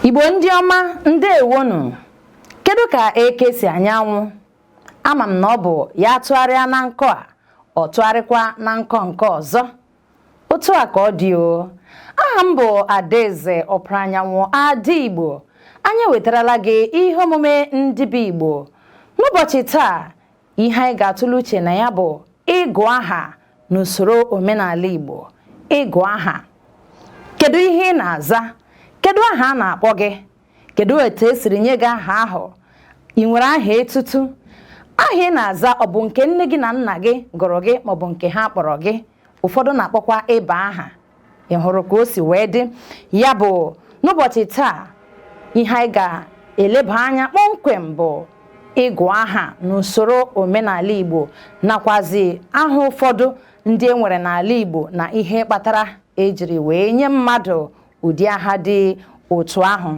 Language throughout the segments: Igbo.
Igbo ndị ọma, ndewonu. Kedu ka eke si anyanwụ? Ama m na ọ bụ ya tụgharịa na nkọ a, ọ tụgharịkwa na nkọ nke ọzọ. Otu a ka ọ dị o. Aha m bụ Adaeze Ọpụrụ Anyanwụ, Ada Igbo. Anyị wetarala gị ihe omume Ndị Bu Igbo. N'ụbọchị taa, ihe anyị ga-atụle uche na ya bụ ịgụ aha n'usoro omenala Igbo. Ịgụ aha. Kedu ihe ị na-aza? Kedu aha a na-akpọ gị? Kedu etu esiri nye gị aha ahụ? Ị nwere aha etutu? Aha ị na-aza ọ bụ nke nne gị na nna gị gụrụ gị maọbụ nke ha kpọrọ gị? Ụfọdụ na-akpọkwa ịba aha. Ị hụrụ ka o si wee dị? Ya bụ n'ụbọchị taa, ihe anyị ga-eleba anya kpọmkwem bụ ịgụ aha n'usoro omenala Igbo, nakwazi aha ụfọdụ ndị e nwere n'ala Igbo na ihe kpatara ejiri wee nye mmadụ ụdị aha dị otu ahụ.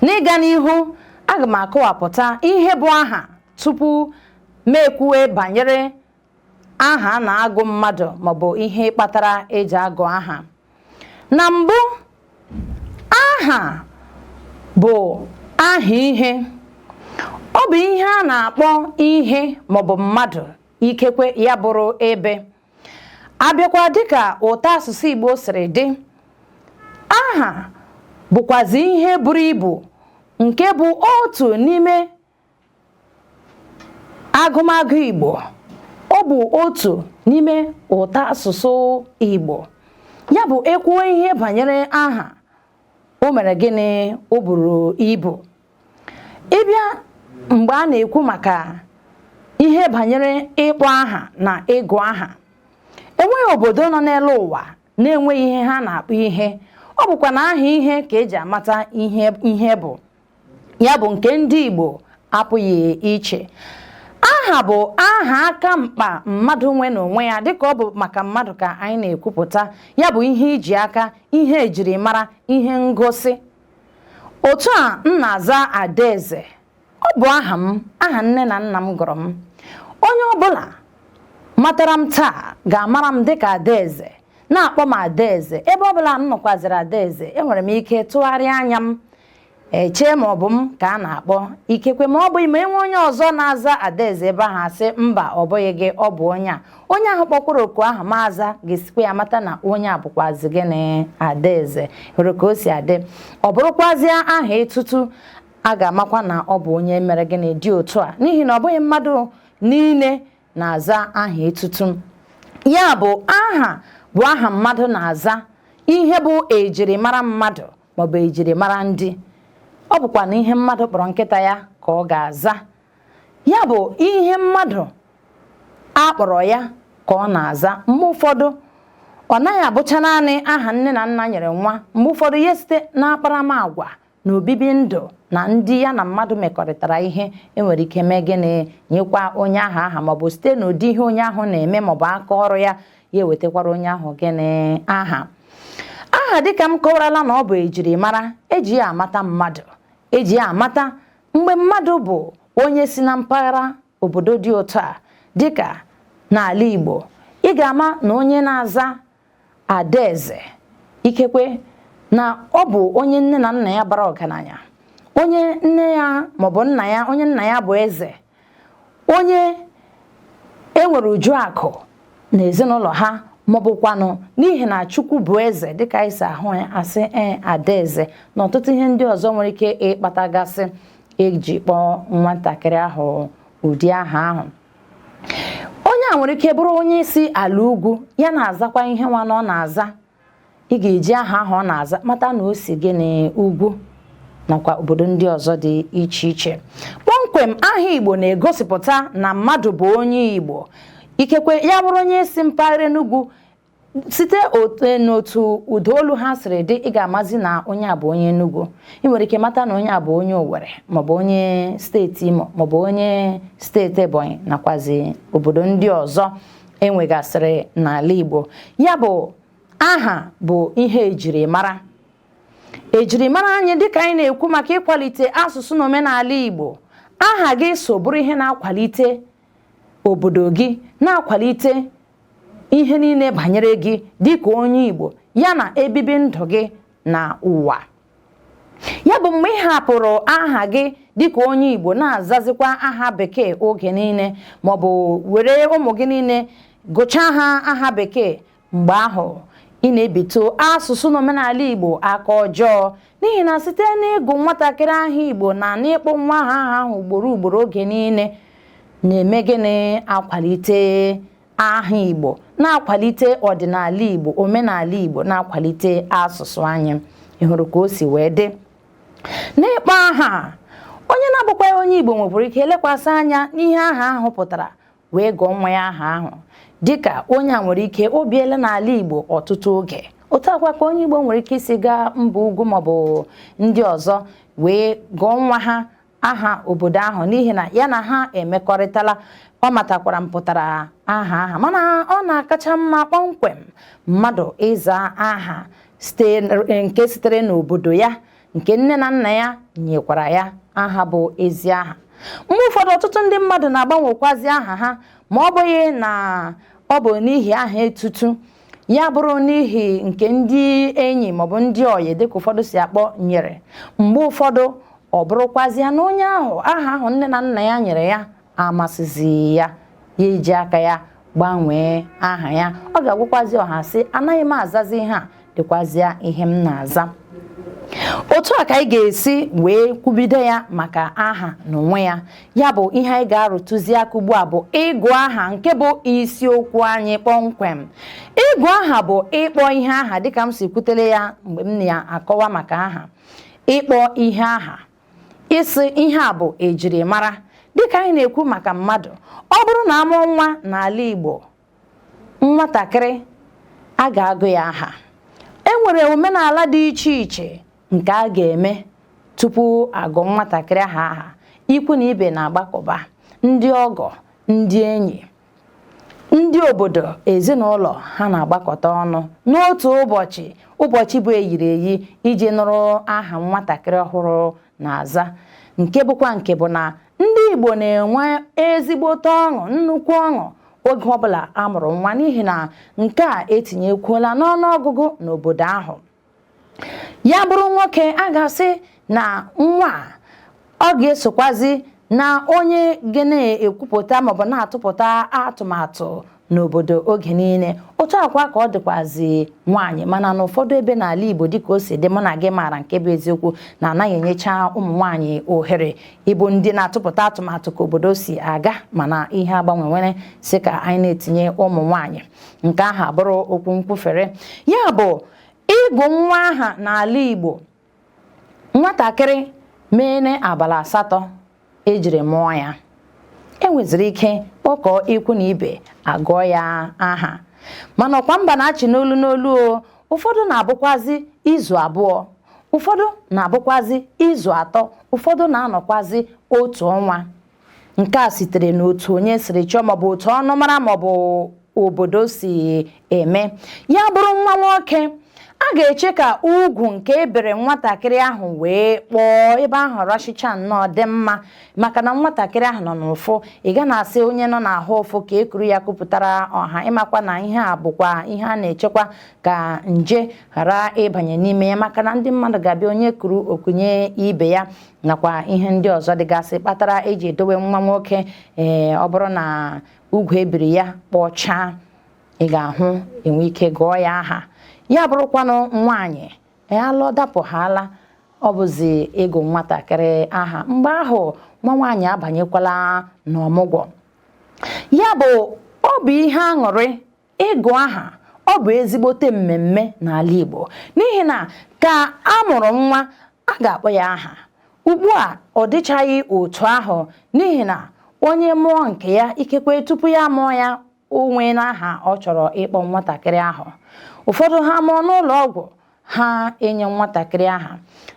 N'ịga n'ihu, aga m akọwapụta ihe bụ aha tupu m ekwuwe banyere aha na-agụ mmadụ maọbụ ihe kpatara eji agụ aha. Na mbụ, aha bụ aha ihe. Ọ bụ ihe a na-akpọ ihe maọbụ mmadụ, ikekwe ya bụrụ ebe. Abịakwa dịka ụtọ asụsụ Igbo siri dị, aha bụkwazi ihe buru ibu nke bụ otu n'ime agụmagụ Igbo. Ọ bụ otu n'ime ụtọ asụsụ Igbo. Ya bụ ekwuo ihe banyere aha, o mere gịnị? O buru ibu. Ịbịa mgbe a na-ekwu maka ihe banyere ịkpọ aha na ịgụ aha, enweghị obodo nọ n'elu ụwa na-enweghị ihe ha na-akpọ ihe. Ọ bụkwa na aha ihe ka eji amata ihe bụ. Ya bụ nke ndị Igbo apụghị iche. Aha bụ aha aka mkpa mmadụ nwe n'onwe ya, dịka ọ bụ maka mmadụ ka anyị na-ekwupụta. Ya bụ ihe iji aka, ihe ejiri mara, ihe ngosi. Otu a m na-aza Adaeze. Ọ bụ aha m, aha nne na nna m gụrụ m. Onye ọbụla matara m taa ga-amara m dịka Adaeze, na-akpọ m Adaeze. Ebe ọbụla m nọkwaziri Adaeze, enwere m ike tụgharịa anya m chee ma ọ bụ m ka a na-akpọ. Ikekwe ma ọ bụ ime enwe onye ọzọ na-aza Adaeze ebe ahụ asị mba, ọ bụghị gị, ọ bụ onye a. Onye ahụ kpọkwara oku ahụ maza ga-esikwa ya mata na onye a bụkwazi gịnị? Adaeze. Hụrụ ka o si adị. Ọ bụrụkwazie aha etutu, a ga-amakwa na ọ bụ onye mere gịnị dị otu a, n'ihi na ọ bụghị mmadụ niile na-aza aha etutu. Ya bụ aha bụ aha mmadụ na-aza, ihe bụ ejirimara mmadụ maọbụ ejirimara ndị. Ọ bụkwa na ihe mmadụ kpọrọ nkịta ya ka ọ ga-aza. Ya bụ ihe mmadụ akpọrọ ya ka ọ na-aza. Mgbe ụfọdụ ọ naghị abụcha naanị aha nne na nna nyere nwa. Mgbe ụfọdụ ya site n'akparamagwa na obibi ndụ na ndị ya na mmadụ mekọrịtara ihe, enwere ike mee gịnị? Nyekwa onye ahụ aha, maọbụ site n'ụdị ihe onye ahụ na-eme maọbụ aka ọrụ ya, ya ewetakwara onye ahụ gịnị? Aha. Aha dịka m kọwarala na ọ bụ ejirimara. Eji ya amata mmadụ. Eji ya amata mgbe mmadụ bụ onye si na mpaghara obodo dị otu a. Dịka n'ala Igbo, ị ga-ama na onye na-aza Adaeze, ikekwe na ọ bụ onye nne na nna ya bara ọgaranya, onye nne ya maọbụ nna ya, onye nna ya bụ eze, onye enwere uju akụ na ezinụlọ ha, maọbụkwanụ n'ihi na Chukwu bụ eze, dịka anyị si ahụ ya asị Adaeze, na ọtụtụ ihe ndị ọzọ nwere ike ịkpatagasị eji kpọọ nwatakịrị ahụ ụdị aha ahụ. Onye a nwere ike bụrụ onye si ala ugwu, ya na-azakwa ihe nwa na ọ na-aza. Ị ga-eji aha ahụ ọ na-aza mata na o si gịnị? Ugwu, nakwa obodo ndị ọzọ dị iche iche. Kpọmkwem, aha Igbo na-egosipụta na mmadụ bụ onye Igbo. Ikekwe ya bụrụ onye si mpaghara Enugu, site n'otu ụda olu ha siri dị, ị ga-amazi na onye a bụ onye Enugu. Ị nwere ike mata na onye a bụ onye Owerri, maọbụ onye steeti Imo, maọbụ onye steeti Ebonyi, nakwazi obodo ndị ọzọ enwegasịrị n'ala Igbo. Ya bụ aha bụ ihe ejirimara. Ejirimara anyị dịka anyị na-ekwu maka ịkwalite asụsụ na omenala Igbo. Aha gị so bụrụ ihe na-akwalite obodo gị, na-akwalite ihe niile banyere gị dịka onye Igbo, ya na ebibi ndụ gị na ụwa. ya bụ mgbe ị hapụrụ aha gị dịka onye Igbo na-azazikwa aha bekee oge niile maọbụ were ụmụ gị niile gụchaa ha aha bekee, mgbe ahụ ị na-ebito asụsụ na omenala Igbo aka ọjọọ, n'ihi na site n'ịgụ nwatakịrị aha Igbo na n'ịkpọ nwa aha ahụ ugboro ugboro oge niile na-eme gịnị? Akwalite aha Igbo, na-akwalite ọdịnala Igbo, omenala Igbo, na-akwalite asụsụ anyị. Ị hụrụ ka o si wee dị n'ịkpọ aha? Onye na-abụkwa onye Igbo nwekwara ike elekwasị anya n'ihe aha ahụ pụtara wee gụọ nwa ya aha ahụ, dịka onye a nwere ike obi ele n'ala Igbo ọtụtụ oge. Otu akwa ka onye Igbo nwere ike isi gaa mba ugwu maọbụ ndị ọzọ wee gụọ nwa ha aha obodo ahụ, n'ihi na ya na ha emekọrịtala. Ọ matakwara mpụtara aha, mana ọ na-akacha mma kpọmkwem mmadụ ịza aha nke sitere n'obodo ya, nke nne na nna ya nyekwara ya aha bụ ezi aha. Mgbe ụfọdụ ọtụtụ ndị mmadụ na-agbanwekwazi aha ha, ma ọ bụghị na ọ bụ n'ihi aha etutu, ya bụrụ n'ihi nke ndị enyi maọbụ ndị ọyị dịka ụfọdụ si akpọ nyere. Mgbe ụfọdụ ọ bụrụkwazi ya na onye ahụ aha ahụ nne na nna ya nyere ya amasịzi ya, ya eji aka ya gbanwee aha ya. Ọ ga-agwakwazi ọha sị, anaghị m azazi ihe a, dịkwazịa ihe m na-aza. Otu a ka anyị ga-esi wee kwubido ya maka aha n'onwe ya. Ya bụ ihe anyị ga-arụtụzi aka ugbu a bụ ịgụ aha, nke bụ isiokwu anyị kpọmkwem. Ịgụ aha bụ ịkpọ ihe aha, dịka m si kwutere ya mgbe m na-akọwa maka aha. Ịkpọ ihe aha, isi ihe a bụ ejirimara. Dịka anyị na-ekwu maka mmadụ, ọ bụrụ na amụọ nwa n'ala Igbo, nwatakịrị a ga-agụ ya aha. E nwere omenala dị iche iche nke a ga-eme tupu agụ nwatakịrị aha. Ikwu na ibe na-agbakọba, ndị ọgọ, ndị enyi, ndị obodo, ezinụlọ ha na-agbakọta ọnụ n'otu ụbọchị bụ eyiri eyi iji nụrụ aha nwatakịrị ọhụrụ na-aza. Nke bụkwa nke bụ na ndị Igbo na-enwe ezigbote ọṅụ, nnukwu ọṅụ oge ọbụla a mụrụ nwa, n'ihi na nke a etinyekwuola n'ọnụọgụgụ n'obodo ahụ. Ya bụrụ nwoke, a ga-asị na nwa ọ ga-esokwazi na onye ga na-ekwupụta maọbụ na-atụpụta atụmatụ n'obodo oge niile. Otu akwa ka ọ dịkwazi nwaanyị, mana n'ụfọdụ ebe n'ala Igbo dịka o si dị, mụ na gị maara nke bụ eziokwu, na anaghị enyecha ụmụ nwaanyị ohere ịbụ ndị na-atụpụta atụmatụ ka obodo si aga, mana ihe agbanwewere si ka anyị na-etinye ụmụ nwaanyị. Nke ahụ abụrụ okwu nkwufere. Ya bụ ịgụ nwa aha n'ala Igbo, nwatakịrị mee abalị 8 ejiri mụọ ya, enweziri ike kpọkọọ ikwu na ibe agụọ ya aha. Mana ọkwa mba na-achị n'olu n'olu. Ụfọdụ na-abụkwazi izu 2, ụfọdụ na-abụkwazi izu 3, ụfọdụ na-anọkwazi otu ọnwa. Nke a sitere n'otu onye siri chọọ maọbụ otu ọnụmara maọbụ obodo si eme. Ya bụrụ nwa nwoke, a ga-eche ka ugwu nke ebere nwatakịrị ahụ wee kpọọ ebe ahụ rashicha nnọọ dị mma, maka na nwatakịrị ahụ nọ n'ụfụ. Ị ga na-asị onye nọ n'ahụ ụfụ ka ekuru ya kupụtara ọha, ịmakwa na ihe a bụkwa ihe a na-echekwa ka nje ghara ịbanye n'ime ya, maka na ndị mmadụ ga-abịa onye kuru okunye ibe ya, nakwa ihe ndị ọzọ dịgasị kpatara eji edowe nwa nwoke. Ọ bụrụ na ugwu ebiri ya kpọchaa, ị ga-ahụ enwe ike gụọ ya aha. Ya bụrụkwanụ nwaanyị, alụ dapụhala, ọ bụzi ịgụ nwatakịrị aha. Mgbe ahụ nwa nwaanyị abanyekwala n'ọmụgwọ. Ya bụ ọ bụ ihe aṅụrị ịgụ aha. Ọ bụ ezigbote mmemme n'ala Igbo, n'ihi na ka a mụrụ nwa, a ga-akpọ ya aha. Ugbu a ọ dịchaghị otu ahụ, n'ihi na onye mụọ nke ya, ikekwe tupu ya mụọ ya, onwe n'aha ọ chọrọ ịkpọ nwatakịrị ahụ. Ụfọdụ ha mụọ n'ụlọ ọgwụ, ha enye nwatakịrị aha.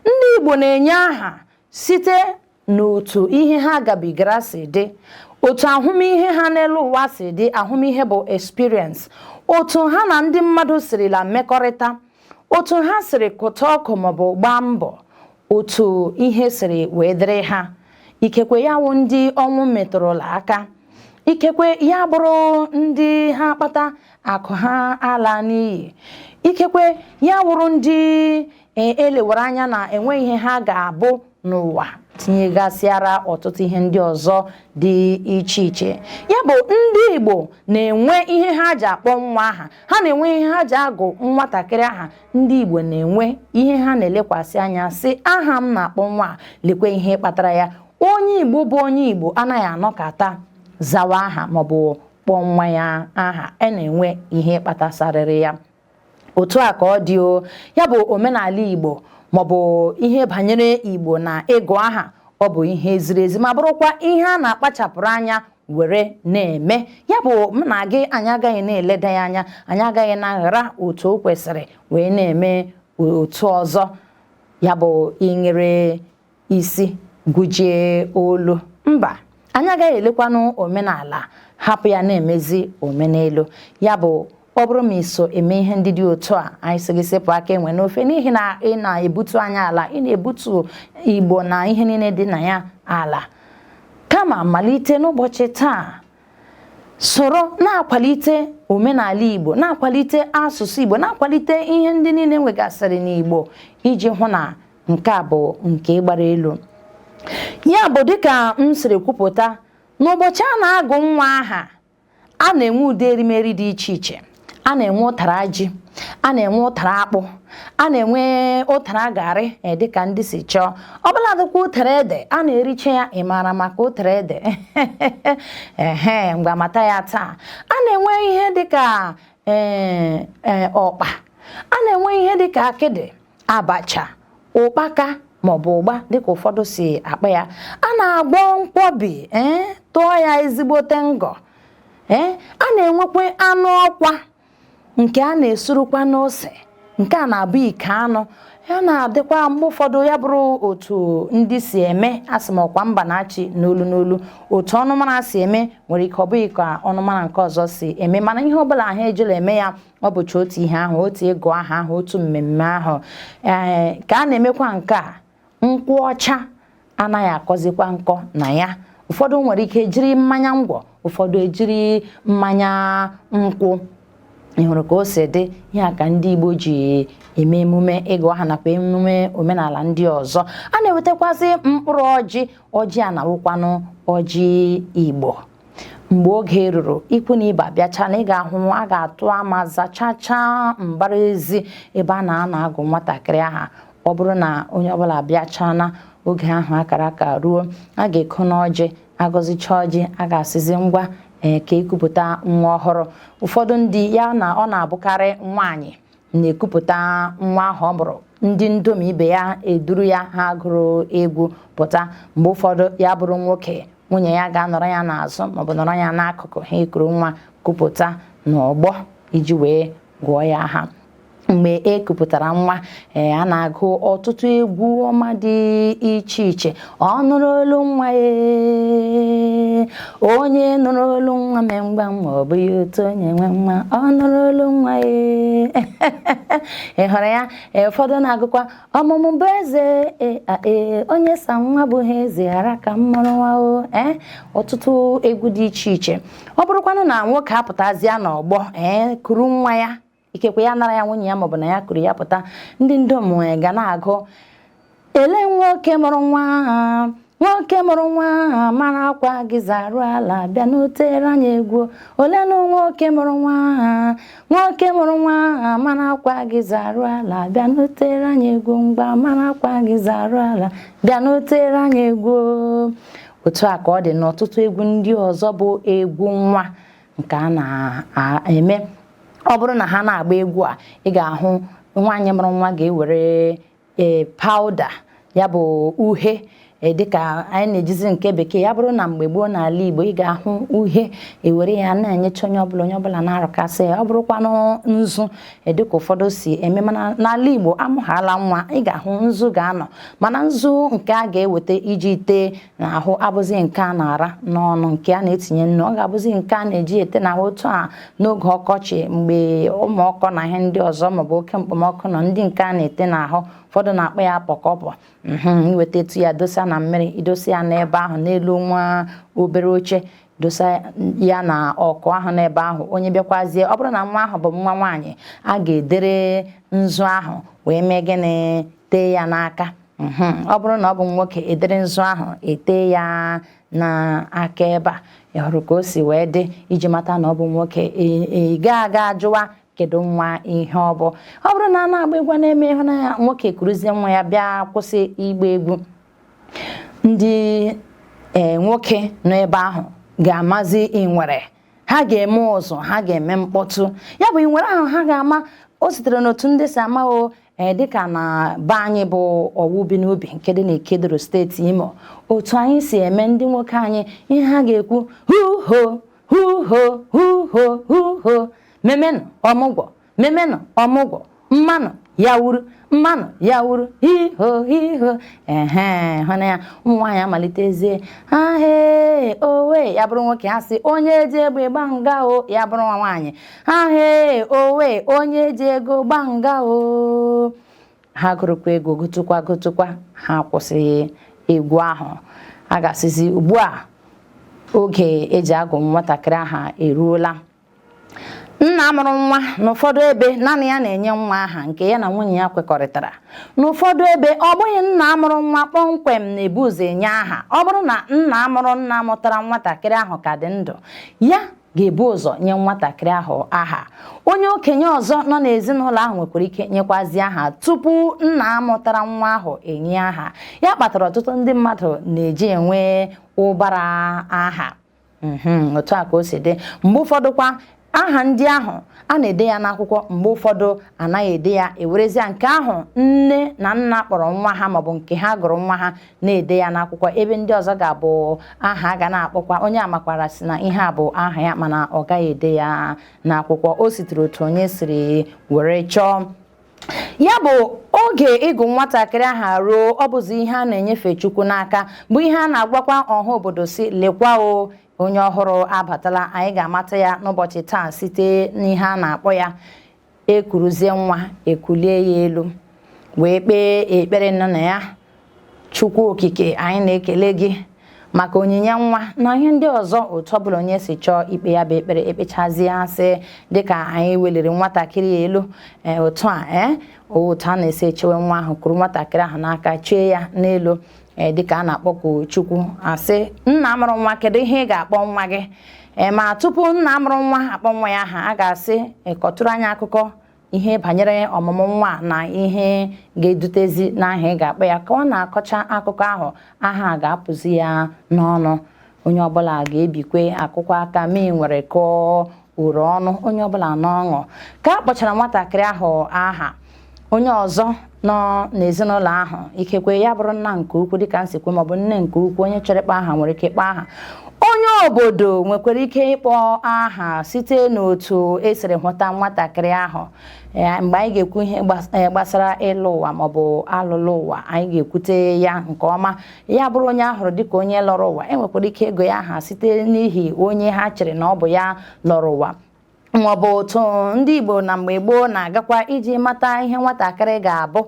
Ndị Igbo na-enye aha site n'otu ihe ha gabigara si dị, otu ahụmihe ha n'elu ụwa si dị. Ahụmihe bụ experience. Otu ha na ndị mmadụ sirila mmekọrịta, otu ha siri kụta ọkụ maọbụ gbaa mbọ, otu ihe siri wee dịrị ha. Ikekwe ya wụ ndị ọnwụ metụrụla aka, ikekwe ya bụrụ ndị ha kpata akụ ha ala n'iyi, ikekwe ya wụrụ ndị elewara anya na enwe ihe ha ga-abụ n'ụwa tinyegasịara ọtụtụ ihe ndị ọzọ dị iche iche. Ya bụ ndị Igbo na-enwe ihe ha ji akpọ nwa aha, ha na-enwe ihe ha ji agụ nwatakịrị aha. Ndị Igbo na-enwe ihe ha na-elekwasị anya sị aha m na-akpọ nwa, lekwe ihe kpatara ya. Onye Igbo bụ onye Igbo anaghị anọkata zawa aha maọbụ kpọọ nwa ya aha, na-enwe ihe kpatasarịrị ya. Otu a ka ọ dị o. Ya bụ omenala Igbo maọbụ ihe banyere Igbo na ịgụ aha, ọ bụ ihe ziri ezi ma bụrụkwa ihe a na-akpachapụrụ anya were na-eme. Ya bụ m na gị anyị agaghị na-eleda ya anya, anyị agaghị na-aghara otu o kwesịrị wee na-eme otu ọzọ. Ya bụ inyere isi gụjie olu, mba, anyị agaghị elekwanụ omenala hapụ ya na-emezi omenelu. Ya bụ ọ bụrụ ma iso eme ihe ndị dị otu a, anyị sị gị sepụ aka enwe n'ofe, n'ihi na ị na-ebutu anyị ala, ị na-ebutu Igbo na ihe niile dị na ya ala. Kama malite n'ụbọchị taa soro na-akwalite omenala Igbo, na-akwalite asụsụ Igbo, na-akwalite ihe ndị niile nwegasịrị n'Igbo iji hụ na nke a bụ nke gbara elu. Ya bụ dịka m siri kwupụta, n'ụbọchị a na-agụ nwa aha, a na-enwe ụdị erimeri dị iche iche. A na-enwe ụtara ji, a na-enwe ụtara akpụ, a na-enwe ụtara garị dịka ndị si chọọ. Ọbụla dịkwa ụtara ede, a na-ericha ya. Ị maara maka ụtara ede? Mgbe amata ya taa. A na-enwe ihe dịka ọkpa, a na-enwe ihe dịka akịdị, abacha, ụkpaka maọbụ ụgba dịka ụfọdụ si akpa ya. A na-agbọ nkwọbi, tụọ ya ezigbote ngọ. A na-enwekwa anụ ọkwa nke a na-esurukwa n'ose, nke a na-abụ ike anụ. Ya na-adịkwa mgbe ụfọdụ ya bụrụ otu ndị si eme, asị m ọkwa mba na-achị n'olu n'olu. Otu ọnụmara si eme nwere ike ọ bụghị ka ọnụmara nke ọzọ si eme, mana ihe ọbụla ha ejila eme ya, ọ bụcha otu ihe ahụ, otu ịgụ aha ahụ, otu mmemme ahụ. Ka a na-emekwa nke a, nkwụ ọcha anaghị akọzikwa nkọ na ya. Ụfọdụ nwere ike jiri mmanya ngwọ, ụfọdụ ejiri mmanya nkwụ. Ị hụrụ ka o si dị. Ya ka ndị Igbo ji eme emume ịgụ aha nakwa emume omenala ndị ọzọ. A na-ewetakwazị mkpụrụ ọjị a na-awụkwanụ ọjị Igbo. Mgbe oge ruru, ikwu na ibe abịacha na ị ga-ahụ a ga-atụ ama zachacha mbara ezi ebe a na-agụ nwatakịrị aha. Ọ bụrụ na onye ọbụla abịacha na oge ahụ akara aka ruo, a ga-eko n'ọjị, agọzicha ọjị, a ga-asịzi ngwa ka ekupụta nwa ọhụrụ. Ụfọdụ ndị ya na ọ na-abụkarị nwaanyị na-ekupụta nwa ahụ ọ mụrụ. Ndị ndom ibe ya eduru ya, ha gụrụ egwu pụta. Mgbe ụfọdụ ya bụrụ nwoke, nwunye ya ga-anọrọ ya n'azụ maọbụ nọrọ ya n'akụkụ, ha ekuru nwa kupụta n'ọgbọ iji wee gụọ ya aha. Mgbe e kupụtara nwa, a na-agụ ọtụtụ egwu ọma dị iche iche. Ọ nụrụ olu nwa onye nụrụ olu nwa mee ngwa ma ọ bụghị otu onye nwe nwa, ọ nụrụ olu nwa ị hụrụ ya? Ụfọdụ na-agụkwa ọmụmụ bụ eze, onye sa nwa bụ ha eze, ghara ka m mụrụ nwa. Ọtụtụ egwu dị iche iche. Ọ bụrụkwanụ na nwoke apụtazịa n'ọgbọ, kuru nwa ya, ikekwe ya nara ya nwunye ya maọbụ na ya kuru ya pụta, ndị ndom ga na-agụ ele nwoke mụrụ nwa aha, nwoke mụrụ nwa aha, mara akwa gị zarụ ala, bịa n'otere anyị egwu. Olenụ nwoke mụrụ nwa aha, nwoke mụrụ nwa aha, mara akwa gị zarụ ala, bịa n'otere anyị egwu. Ngwa mara akwa gị zarụ ala, bịa n'otere anyị egwu. Otu a ka ọ dị n'ọtụtụ egwu ndị ọzọ bụ egwu nwa nke a na-eme. Ọ bụrụ na ha na-agba egwu a, ị ga-ahụ nwaanyị mụrụ nwa ga-ewere powder, ya bụ uhie, dịka anyị na-ejizi nke bekee. Ya bụrụ na mgbe gboo n'ala Igbo, ị ga-ahụ uhie ewere ya na-enyecha onye ọbụla na-arụkasị ya. Ọ bụrụkwanụ nzu, dịka ụfọdụ si eme, mana n'ala Igbo amụghala nwa, ị ga-ahụ nzu ga-anọ, mana nzu nke a ga-eweta iji tee n'ahụ abụzi nke a na-ara n'ọnụ, nke a na-etinye nnu. Ọ ga-abụzi nke a na-eji ete n'ahụ. Otu a n'oge ọkọchị, mgbe ụmụ ọkọ na ihe ndị ọzọ maọbụ oke mkpomọkụ nọ, ndị nke a na-ete n'ahụ, ụfọdụ na-akpọ ya pọkọpọ. Iweta etu ya, dosa na mmiri, idosa ya n'ebe ahụ n'elu nwa obere oche, dosa ya na ọkụ ahụ n'ebe ahụ. Onye bịakwazie, ọ bụrụ na nwa ahụ bụ nwa nwaanyị, a ga-edere nzu ahụ wee mee gịnị tee ya n'aka. Ọ bụrụ na ọ bụ nwoke edere nzu ahụ ete ya n'aka ebe a, ị hụrụ ka o si wee dị iji mata na ọ bụ nwoke. Ị ga ajụwa kedu nwa ihe ọ bụ. Ọ bụrụ na a na-agba egwu na-eme ịhụnanya, nwoke kuruzie nwa ya bịa kwụsị ịgba egwu, ndị nwoke nọ ebe ahụ ga-amazi inwere, ha ga-eme ụzụ, ha ga-eme mkpọtụ. Ya bụ inwere ahụ ha ga-ama. O sitere n'otu ndị si ama o dịka na be anyị bụ ọwụ bi n'ubi nke dị n'Ikeduru steeti Imo, otu anyị si eme ndị nwoke anyị ihe ha ga-ekwu huho huho huho huho, memenụ ọmụgwọ, memenụ ọmụgwọ, mmanụ ya wuru, mmanụ ya wuru, hiho hiho. Hụna ya ụmụ nwaanyị amalitezie ahee owe, ya bụrụ nwoke ha sị onye ji egbe gba nga o, ya bụrụ nwa nwaanyị ahee owe onye ji ego gba nga o. Ha gụrụkwa ego gụtụkwa ha kwụsịghị egwu ahụ. A ga-asịzi ugbu a oge eji agụ nwatakịrị aha eruola. Nna mụrụ nwa n'ụfọdụ ebe naanị ya na-enye nwa aha nke ya na nwunye ya kwekọrịtara. N'ụfọdụ ebe ọ bụghị nna mụrụ nwa kpọmkwem na-ebu ụzọ enye aha. Ọ bụrụ na nna mụtara nwatakịrị ahụ ka dị ndụ, ya ga-ebu ụzọ nye nwatakịrị ahụ aha. Onye okenye ọzọ nọ n'ezinụlọ ahụ nwekwara ike nyekwazi aha tupu nna mụtara nwa ahụ enye aha. Ya kpatara ọtụtụ ndị mmadụ na-eji enwe ụbara aha. Otu a ka o si dị. Mgbe ụfọdụ kwa aha ndị ahụ a na-ede ya n'akwụkwọ, mgbe ụfọdụ anaghị ede ya, ewerezia nke ahụ nne na nna kpọrọ nwa ha maọbụ nke ha gụrụ nwa ha na-ede ya n'akwụkwọ, ebe ndị ọzọ ga-abụ aha a ga na-akpọkwa onye amakwara si na ihe a bụ aha ya mana ọ gaghị ede ya n'akwụkwọ. O sitere otu onye siri were chọọ. Ya bụ oge ịgụ nwatakịrị aha ruo, ọ bụzi ihe a na-enyefe Chukwu n'aka, bụ ihe a na-agwakwa ọha obodo si lekwa o onye ọhụrụ abatala. Anyị ga-amata ya n'ụbọchị taa site n'ihe a na-akpọ ya ekuruzie nwa ekulie ya elu wee kpee ekpere nọ na ya. Chukwu okike, anyị na-ekele gị maka onyinye nwa na ihe ndị ọzọ otu ọbụla onye si chọọ ikpe ya bụ ekpere ekpechazie asị dịka anyị weliri nwatakịrị ya elu otu a na-esi echewe nwa ahụ, kuru nwatakịrị ahụ n'aka chee ya n'elu dịka a na-akpọku Chukwu asị nna mụrụ nwa kedu ihe ị ga-akpọ nwa gị. Ma tupu nna mụrụ nwa akpọ nwa ya aha, a ga-asị kọtụrụ anyị akụkọ ihe banyere ọmụmụ nwa na ihe ga-edutezi n'aha ị ga-akpọ ya. Ka ọ na-akọcha akụkọ ahụ, aha ga-apụzi ya n'ọnụ. Onye ọbụla ga-ebikwe akụkọ aka ma ị nwere kọọ uru ọnụ, onye ọbụla n'ọṅụ. Ka a kpọchara nwatakịrị ahụ aha, onye ọzọ nọ n'ezinụlọ ahụ, ikekwe ya bụrụ nna nke ukwu dịka nsikwu maọbụ nne nke ukwu, onye chọrọ ịkpọ aha nwere ike ịkpọ aha. Onye obodo nwekwara ike ịkpọ aha site n'otu esiri hụta nwatakịrị ahụ. Mgbe anyị ga-ekwu ihe gbasara ịlụ ụwa maọbụ alụlụ ụwa, anyị ga-ekwute ya nke ọma. Ya bụrụ onye ahụrụ dịka onye lọrọ ụwa, enwekwara ike ịgụ ya aha site n'ihi onye ha chere na ọ bụ ya lọrọ ụwa. Maọbụ otu ndị Igbo na mgbe gboo na-agakwa iji mata ihe nwatakịrị ga-abụ.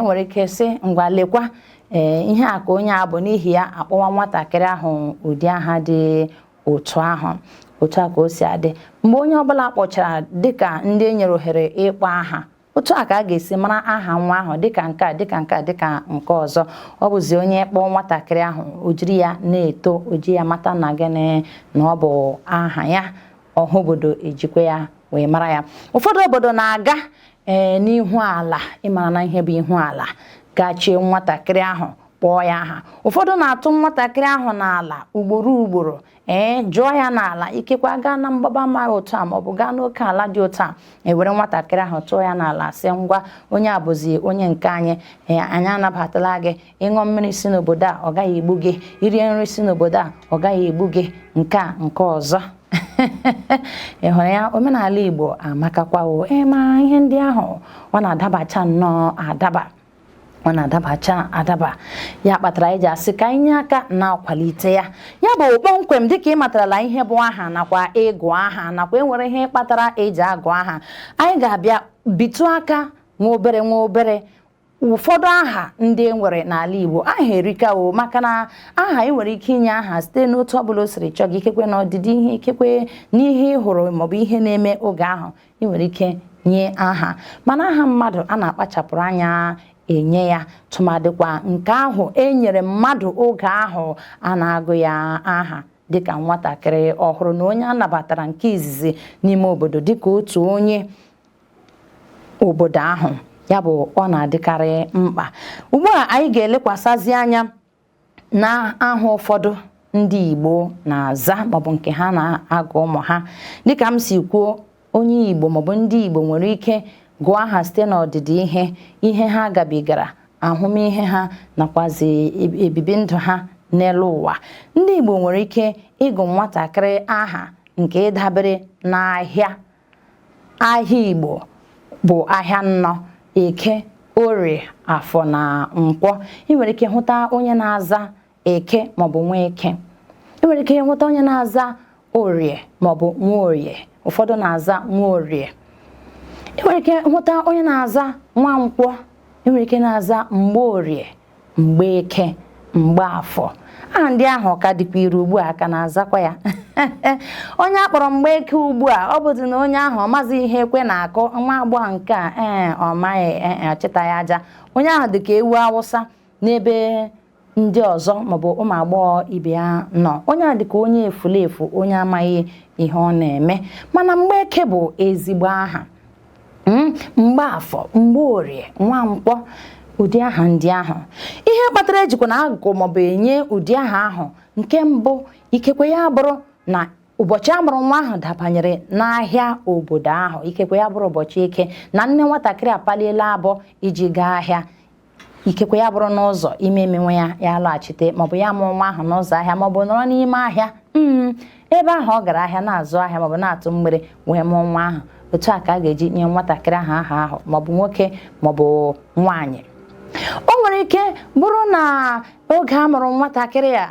Nwere ike sị ngwa lekwa ihe a ka onye a bụ, n'ihi ya akpọwa nwatakịrị ahụ ụdị aha dị otu ahụ. Otu a ka o si adị mgbe onye ọbụla kpọchara dịka ndị e nyere ohere ịkpọ aha. Otu a ka a ga-esi mara aha nwa ahụ dịka nke a dịka nke a dịka nke ọzọ. Ọ bụzi onye kpọọ nwatakịrị ahụ, o jiri ya na-eto, o ji ya mata na gịnị na ọ bụ aha ya. Ọha obodo ejikwa ya wee mara ya. Ụfọdụ obodo na-aga n'ihu ala, ịmara na ihe bụ ihu ala, gachie nwatakịrị ahụ kpọọ ya aha. Ụfọdụ na-atụ nwatakịrị ahụ n'ala ugboro jụọ ya n'ala, ikekwa gaa na mgbaba mara otu a maọbụ gaa n'oke ala dị otu a, ewere nwatakịrị ahụ tụọ ya n'ala sị ngwa onye a bụzi onye nke anyị, anyị anabatala gị. Ịṅụọ mmiri si n'obodo a ọ gaghị egbu gị, irie nri si n'obodo a ọ gaghị egbu gị, nke a nke ọzọ. Ị hụrụ ya, omenala Igbo amakakwawo. Ma ihe ndị ahụ ọ na-adabacha nnọọ adaba, ọ na-adabacha adaba. Ya kpatara eji asị ka anyị nye aka na-akwalite ya. Ya bụ kpọmkwem dịka ị matarala ihe bụ aha nakwa ịgụ aha nakwa enwere ihe kpatara eji agụ aha, anyị ga-abịa bitu aka nwa obere. Ụfọdụ aha ndị enwere n'ala Igbo aha erikawo, maka na aha ị nwere ike inye aha site n'otu ọbụla o siri chọọ gị, ikekwe na ọdịdị ihe, ikekwe n'ihe ị hụrụ maọbụ ihe na-eme oge ahụ. Ị nwere ike nye aha mana aha mmadụ a na-akpachapụrụ anya enye ya tụmadịkwa nke ahụ enyere mmadụ oge ahụ a na-agụ ya aha dịka nwatakịrị ọhụrụ na onye a nabatara nke izizi n'ime obodo dịka otu onye obodo ahụ ya bụ ọ na-adịkarị mkpa. Ugbu a anyị ga-elekwasịzi anya na aha ụfọdụ ndị Igbo na-aza maọbụ nke ha na-agụ ụmụ ha. Dịka m si kwuo, onye Igbo maọbụ ndị Igbo nwere ike gụọ aha site n'ọdịdị ihe ha gabigara, ahụmịhe ha nakwazi ebibi ndụ ha n'elu ụwa. Ndị Igbo nwere ike ịgụ nwatakịrị aha nke dabere n'ahịa. Ahịa Igbo bụ ahịa nnọ, Eke, Orie, Afọ na Nkwọ. Ị nwere ike hụta onye na-aza Eke maọbụ Nweke. Ị nwere ike hụta onye na-aza Orie maọbụ Nworie. Ụfọdụ na-aza Nworie. Ị nwere ike hụta onye na-aza Nwankwọ. Ị nwere ike na-aza Mgbeorie, Mgbeke, Mgbeafọ. Aha ndị ahụ ka dịkwa iru ugbu a ka na-azakwa ya. Onye akpọrọ Mgbeke ugbu a ọ bụzi na onye ahụ ọ mazi ihe ekwe na-akụ, nwa agbọghọ nke a ọ maghị ọchịta ya aja. Onye ahụ dịka ewu Awụsa n'ebe ndị ọzọ maọbụ ụmụ agbọghọ ibe ya nọ. Onye a dịka onye efulefu, onye amaghị ihe ọ na-eme. Mana Mgbeke bụ ezigbo aha. Mgbeafọ, Mgbeorie, Nwankwọ, ụdị aha ndị ahụ. Ihe kpatara ejikwa na agụ maọbụ enye ụdị aha ahụ, nke mbụ ikekwe ya bụrụ na ụbọchị amụrụ nwa ahụ dabanyere n'ahịa obodo ahụ. Ikekwe ya bụrụ ụbọchị Eke na nne nwatakịrị apaliela abụọ iji gaa ahịa. Ikekwe ya bụrụ n'ụzọ ime emenwe ya laghachite maọbụ ya mụọ nwa ahụ n'ụzọ ahịa maọbụ nọrọ n'ime ahịa ebe ahụ ọ gara ahịa na-azụ ahịa maọbụ na-atụ mgbere wee mụọ nwa ahụ. Otu a ka a ga-eji nye nwatakịrị ahụ maọbụ nwoke maọbụ nwaanyị. O nwere ike bụrụ na oge a mụrụ nwatakịrị a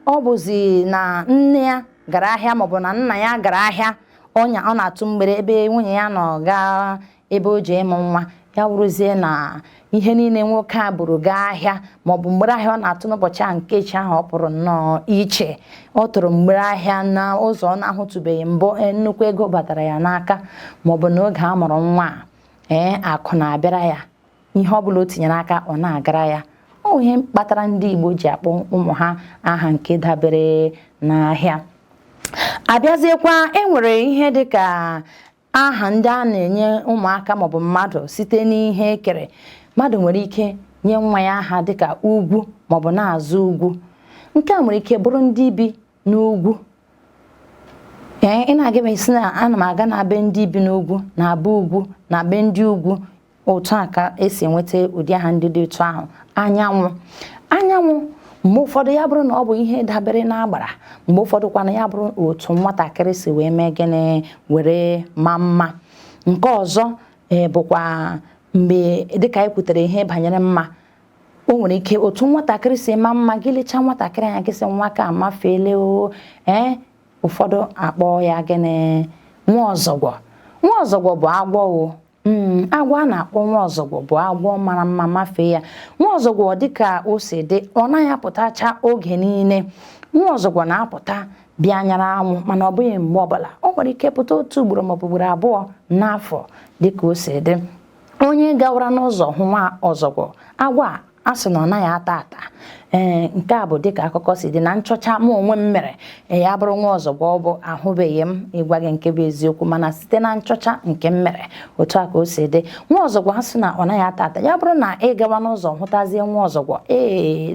ọ bụzi na nne ya gara ahịa maọbụ na nna ya gara ahịa, ọ na-atụ mgbere ebe nwunye ya nọ gaa ebe o ji ịmụ nwa. Ya wụrụzie na ihe niile nwoke a bụrụ gaa ahịa maọbụ mgbere ahịa ọ na-atụ n'ụbọchị ahụ nke echi ahụ ọ pụrụ nnọọ iche. Ọ tụrụ mgbere ahịa na ụzọ ọ na-ahụtụbeghị mbụ, nnukwu ego batara ya n'aka, maọbụ na oge a mụrụ nwa akụ na-abịara ya, ihe ọ bụla o tinyere aka ọ na-agara ya. Ọ ihe kpatara ndị Igbo ji akpọ ụmụ ha aha nke dabere n'ahịa. Abịaziekwa, enwere ihe dịka aha ndị a na-enye ụmụaka maọbụ mmadụ site n'ihe ekere. Mmadụ nwere ike nye nwa ya aha dịka Ugwu maọbụ na-azụ ugwu. Nke a nwere ike bụrụ ndị bi n'ugwu. Ị na-aga esi na ana m aga na be ndị bi n'ugwu, na-aba ugwu, na be ndị ugwu. Otu a ka esi enweta ụdị aha ndị dị otu ahụ. Anyanwụ mgbe ụfọdụ ya bụrụ na ọ bụ ihe dabere n'agbara, mgbe ụfọdụ kwana ya bụrụ otu nwatakịrị si wee mee gịnị were ma mma. Nke ọzọ bụkwa mgbe dịka anyị kwutere ihe banyere mma, o nwere ike otu nwatakịrị si ma mma, gị lechaa nwatakịrị anya gịsị nwa ka amafeele ụfọdụ akpọ ya gịnị nwa ọzọgwọ. Nwa ọzọgwọ bụ agwọ agwọ a na-akpọ nwa ọzọgwọ bụ agwọ mara mma mafee ya. Nwa ọzọgwọ dịka o si dị, ọ naghị apụtacha oge niile. Nwa ọzọgwọ na-apụta bịa nyara anwụ, mana ọ bụghị mgbe ọbụla. O nwere ike pụta otu ugboro maọbụ ugboro abụọ n'afọ dịka o si dị. Onye gawara n'ụzọ hụ nwa ọzọgwọ, agwọ a sị na ọ naghị ata ata. Nke a bụ dịka akụkọ si dị na nchọcha mụ onwe m mere. Ya bụrụ nwa ọzọgwọ ọ bụ ahụbeghị m ịgwa gị nke bụ eziokwu, mana site na nchọcha nke m mere, otu a ka o si dị. Nwa ọzọgwọ a sị na ọ naghị ata ata. Ya bụrụ na ị gawa n'ụzọ hụtazie nwa ọzọgwọ,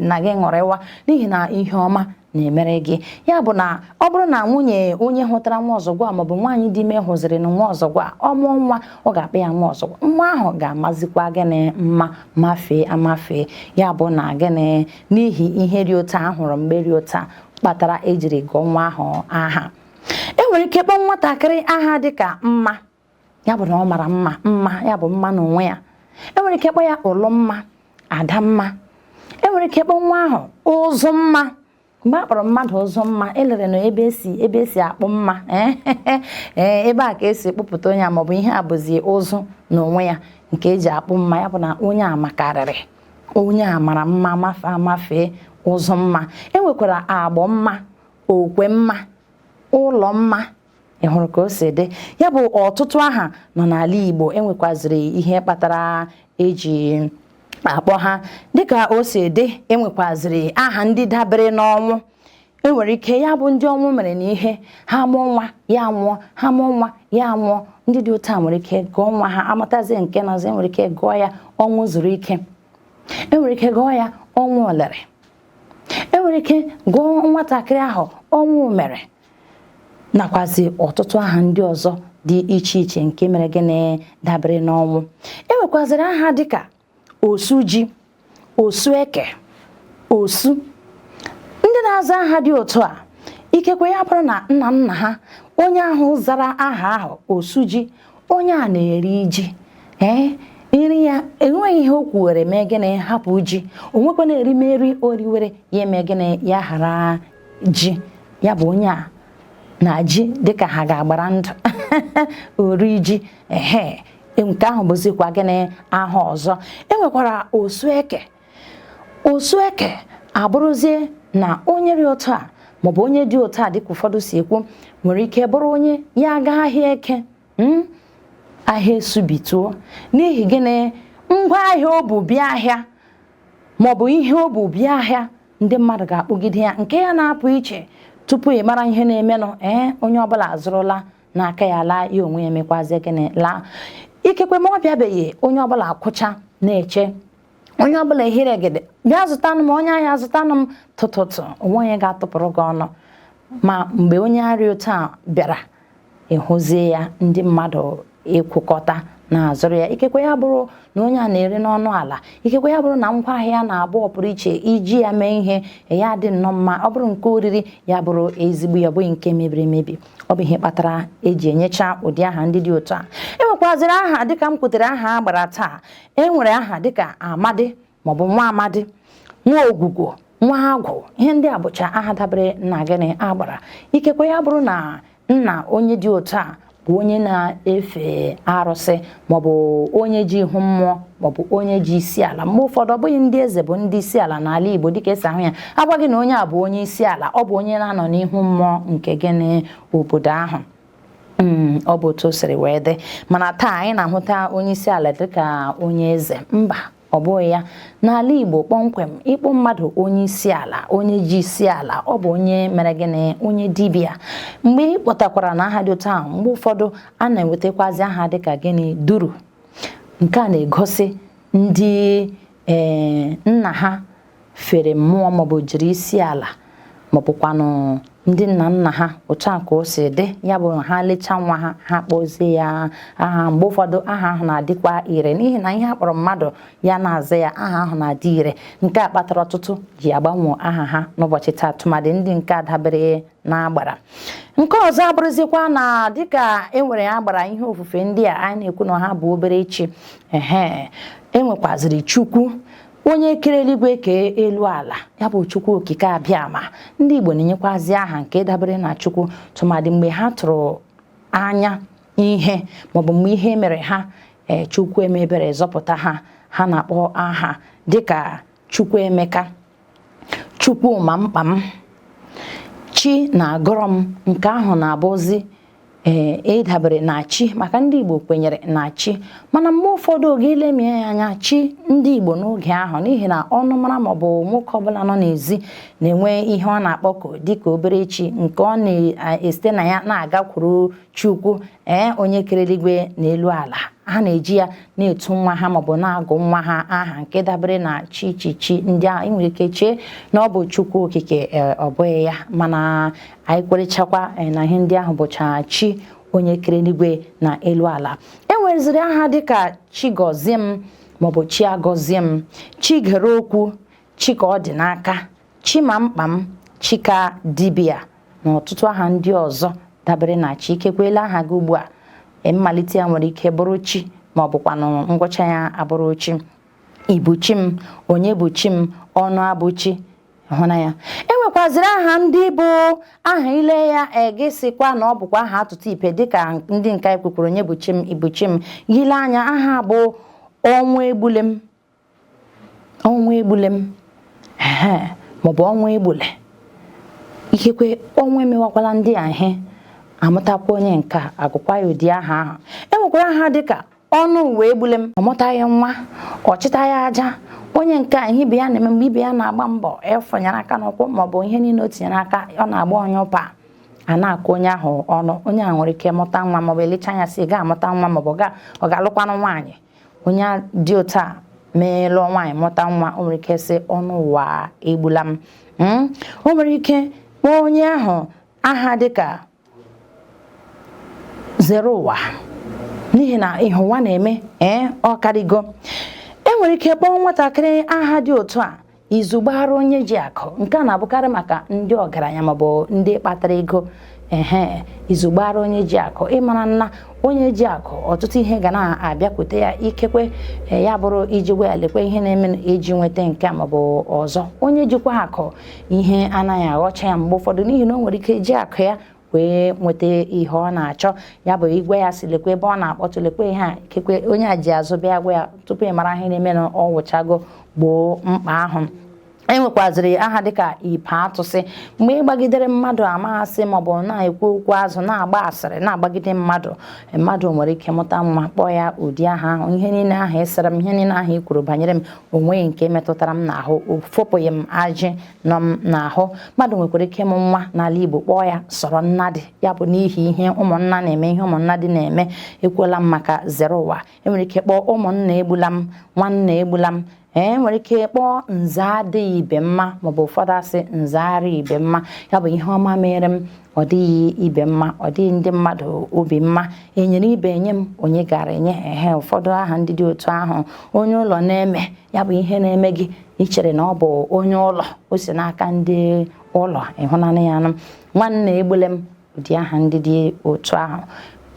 na gị ṅụrịwa n'ihi na ihe ọma na-emere gị. Ya bụ na ọ bụrụ na nwunye onye hụtara nwa ọzọgwọ a maọbụ nwaanyị dị ime hụziri na nwa ọzọgwọ a ọ mụọ nwa, ọ ga-akpa ya nwa ọzọgwọ. Nwa ahụ ga-amazikwa gịnị mma, mafee amafee. Ya bụ na gịnị n'ihi ihe dị otu a hụrụ mgbe dị otu a kpatara ejiri gụọ nwa ahụ aha. E nwere ike kpọọ nwatakịrị aha dịka Mma. Ya bụ na ọ mara mma, mma ya bụ mma n'onwe ya. E nwere ike kpọọ ya Ụlụmma, Adamma. E nwere ike kpọọ nwa ahụ Ụzụmma. Mgbe a kpọrọ mmadụ Ụzụmma, elere na ebe esi akpụ mma ebe a ka esi ekpụpụta onye a, maọbụ ihe a bụzi ụzụ n'onwe ya nke eji akpụ mma. Ya bụ na onye a makarịrị, onye a mara mma, amafee, Ụzụmma. E nwekwara Agbọ mma, Okwe mma, Ụlọ mma, ị hụrụ ka o si dị ya bụ ọtụtụ aha nọ n'ala Igbo enwekwaziri ihe kpatara eji akpọ ha dịka o si dị. Enwekwaziri aha ndị dabere n'ọnwụ. Enwere ike ya bụ ndị ọnwụ mere n'ihe ha mụọ nwa ya nwụọ, ha mụọ nwa ya nwụọ. Ndị dị otu a nwere ike gụọ nwa ha amatazie nke na ọzọ. Enwere ike gụọ ya ọnwụ zuru ike, enwere ike gụọ ya ọnwụ olere, enwere ike gụọ nwatakịrị ahụ ọnwụ mere, nakwazi ọtụtụ aha ndị ọzọ dị iche iche nke mere gịnị dabere n'ọnwụ. Enwekwaziri aha dịka osu ji, osu eke, osu. Ndị na-aza aha dị otu a ikekwe ya bụrụ na nna nna ha onye ahụ zara aha ahụ osu ji, onye a na-eri ji, nri ya enweghị ihe o kwuwere mee gịnị hapụ ji, o nwekwa na-erimeri oriwere ya eme gịnị ya ghara ji. Ya bụ onye a na ji dịka ha ga-agbara ndụ ori ji. Nke ahụ bụzikwa gịnị aha ọzọ. Enwekwara osu eke. Osu eke abụrụzie na onye dị otu a maọbụ onye dị otu a dịka ụfọdụ si ekwu nwere ike bụrụ onye ya gaa ahịa eke, ahịa esubituo n'ihi gịnị ngwa ahịa o bu bịa ahịa maọbụ ihe o bu bịa ahịa ndị mmadụ ga-akpụgide ya nke ya na-apụ iche. Tupu ị mara ihe na-emenụ onye ọbụla azụrụla n'aka ya laa, ya onwe ya emekwazie gịnị laa. Ikekwe ma ọ bịabeghị onye ọbụla akwụcha na-eche, onye ọbụla ehere gede bịa zụtanụ m, onye ahịa zụtanụ m, tụtụtụ onwe onye ga-atụpụrụ gị ọnụ. Ma mgbe onye arịa otu a bịara ịhụzie ya ndị mmadụ ịkwụkọta na-azụrụ ya, ikekwe ya bụrụ na onye a na-ere n'ọnụ ala, ikekwe ya bụrụ na ngwa ahịa ya na-abụ ọpụrụ iche iji ya mee ihe ya dị nnọọ mma. Ọ bụrụ nke oriri ya bụrụ ezigbo ya, ọ bụghị nke mebiri emebi. Ọ bụ ihe kpatara eji enyecha ụdị aha ndị dị otu a. Enwekwaziri aha dịka m kwutere aha agbara taa. Enwere aha dịka amadi maọbụ nwa amadi, nwa ogwugwo, nwa agwụ. Ihe ndị a bụcha aha dabere na gịnị agbara. Ikekwe ya bụrụ na nna onye dị otu a bụ onye na-efe arụsị maọbụ onye ji ihu mmụọ maọbụ onye ji isi ala. Mgbe ụfọdụ ọ bụghị ndị eze bụ ndị isi ala n'ala Igbo dịka esi ahụ ya. Agwaghị na onye a bụ onye isi ala, ọ bụ onye na-anọ n'ihu mmụọ nke gịnị obodo ahụ. Ọ bụ otu o siri wee dị. Mana taa anyị na-ahụta onye isi ala dịka onye eze. Mba, ọ bụghị ya. N'ala Igbo kpọmkwem ịkpọ mmadụ onye isi ala, onye ji isi ala, ọ bụ onye mere gịnị onye dibịa. Mgbe ị kpọtakwara na aha dị otu ahụ, mgbe ụfọdụ a na-enwetakwazi aha dịka gịnị duru. Nke a na-egosi ndị nna ha fere mmụọ maọbụ jiri isi ala maọbụkwanụ ndị nna nna ha. Otu a ka o si dị. Ya bụ ha lecha nwa ha, ha kpọzie ya aha. Mgbe ụfọdụ aha ahụ na-adịkwa ire n'ihi na ihe a kpọrọ mmadụ ya na-aza ya, aha ahụ na-adị ire. Nke a kpatara ọtụtụ ji agbanwe aha ha n'ụbọchị taa, tụmadị ndị nke a dabere na agbara. Nke ọzọ abụrụzikwa na dịka enwere agbara ihe ofufe ndị a anyị na-ekwu na ha bụ obere chi. Enwekwaziri Chukwu, onye kere eluigwe kee elu ala, ya bụ Chukwu okike abịama. Ndị Igbo na-enyekwazi aha nke dabere na Chukwu tụmadị mgbe ha tụrụ anya ihe maọbụ mgbe ihe mere ha. Chukwu emebere zọpụta ha, ha na-akpọ aha dịka Chukwu Emeka, Chukwu ma mkpa m, chi na-agọrọ m. Nke ahụ na-abụzi ịdabere na chi maka ndị Igbo kwenyere na chi. Mana mgbe ụfọdụ oge ilemie ya anya, chi ndị Igbo n'oge ahụ n'ihi na ọnụ mara maọbụ nwoke ọbụla nọ n'ezi na-enwe ihe ọ na-akpọku dịka obere chi nke ọ na-esite na ya na-agakwuru Chukwu onye kere eluigwe na elu ala. Ha na-eji ya na-etu nwa ha maọbụ na-agụ nwa ha aha nke dabere na chi ndị ahụ. Ị nwere ike chee na ọ bụ Chukwu okike, ọ bụghị ya. Mana anyị kwerechakwa na ihe ndị ahụ bụcha chi onye kere eluigwe na elu ala. Enweziri aha dịka chi gọzie m maọbụ chi agọzie m, chi gere okwu, chi ka ọ dị n'aka, chi ma mkpa m, chi ka dibịa na ọtụtụ aha ndị ọzọ dabere na chi. Ikekwela aha gị ugbu a, mmalite ya nwere ike bụrụ chi maọbụkwanụ ngwụcha ya abụrụ chi. Ibu chi m, onye bụ chi m, ọnụ abụ chi. Hụ na ya. Enwekwaziri aha ndị bụ aha ile ya egesikwa na ọ bụkwa aha atụtụ ipe dịka ndị nke ekwekwuru onye bụ chi m, ibu chi m. Gile anya aha bụ ọnwa egbule m, ọnwa egbule m, maọbụ ọnwa egbule. Ikekwe ọnwa emewakwala ndị a ihe amụtakwa onye nke agụkwa ya ụdị aha ahụ. Enwekwara aha dịka ọnụ wee gbulem, ọmụtaghị nwa, ọchịta ya aja. Onye nke a ihe ibe ya na-eme mgbe ibe ya na-agba mbọ efonyere aka n'ụkwụ maọbụ ihe niile o tinyere aka ọ na-agba onye ụpa, a na-akụ onye ahụ ọnụ. Onye a nwere ike mụta nwa maọbụ elecha anya si ga-amụta nwa maọbụ ọ ga-alụkwanụ nwaanyị. Onye dị otu a mee lụọ nwaanyị mụta nwa, o nwere ike sị ọnụ ụwa egbula m. O nwere ike kpọọ onye ahụ aha dịka zere ụwa n'ihi na ihe ụwa na-eme ọ karịgo. Enwere ike kpọọ nwatakịrị aha dị otu a izugbara onye ji akụ. Nke a na-abụkarị maka ndị ọgaranya maọbụ ndị kpatara ego. Izugbara onye ji akụ, ịmara nna onye ji akụ ọtụtụ ihe ga na-abịakwute ya, ikekwe ya bụrụ iji gwa ya lekwe ihe na-eme eji nweta nke a maọbụ ọzọ. Onye jikwa akụ ihe anaghị aghọcha ya mgbe ụfọdụ n'ihi na o nwere ike ji akụ ya wee nweta ihe ọ na-achọ. Ya bụ igwe ya si lekwe ebe ọ na-akpọtụ lekwe ihe a, ikekwe onye a ji azụ bịa gwa ya tupu ị mara ihe na-eme na ọ wụchago gboo mkpa ahụ. Enwekwaziri aha dịka ibe atụsị. Mgbe ị gbagidere mmadụ amasị maọbụ na-ekwu okwu azụ na-agba asịrị na-agbagide mmadụ nwere ike mụta nwa kpọọ ya ụdị aha ahụ. Ihe niile ahụ ịsịrị m, ihe niile ahụ i kwuru banyere m onweghị nke metụtara m n'ahụ, fopụghị m ajị nọ m n'ahụ. Mmadụ nwekwara ike ịmụ nwa n'ala Igbo kpọọ ya sọrọ nnadị. Ya bụ n'ihi ihe ụmụnna na-eme, ihe ụmụnnadị na-eme. Ekwuola m maka zere ụwa. Enwere ike kpọọ ụmụnna egbula m, nwanna egbula m. Nwere ike kpọọ nze adịghị ibe mma maọbụ ụfọdụ asị nze ara ibe mma. Ya bụ ihe ọma mere m ọ dịghị ibe mma, ọ dịghị ndị mmadụ obi mma. Enyere ibe enye m onye gara enye. Ụfọdụ aha ndị dị otu ahụ. Onye ụlọ na-eme, ya bụ ihe na-eme gị ichere na ọ bụ onye ụlọ, o si n'aka ndị ụlọ, ịhụnanị ya nụ. Nwanna egbule m, ụdị aha ndị dị otu ahụ.